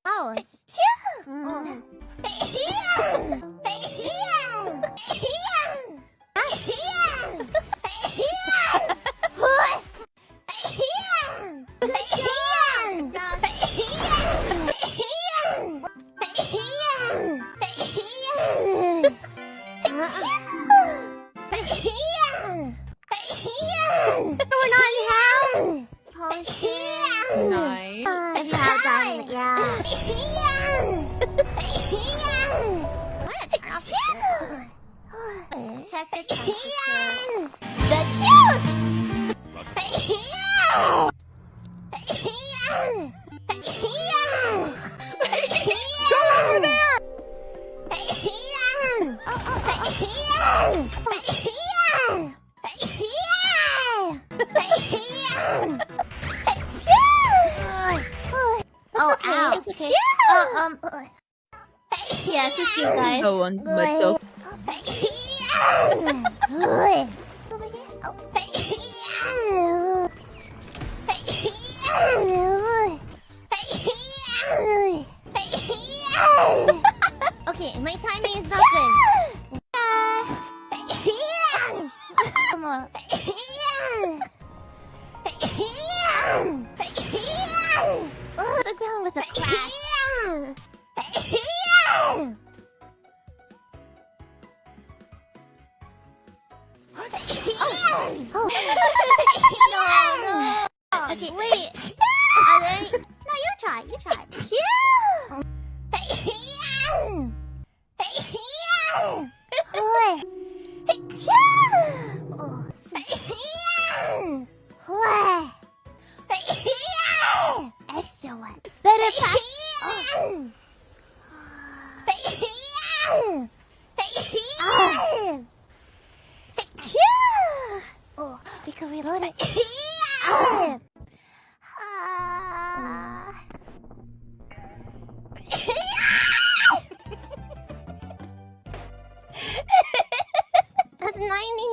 house. Nice. Check the temperature. The tooth! Go over there! Oh, ow. It's okay. Yes, it's you guys. Go on, myself. Okay, my timing is not good. Come on. The ground with a crash. Oh. No. Okay, wait. Alright. No, you try. Excellent. Better pass. We can reload it. That's 99.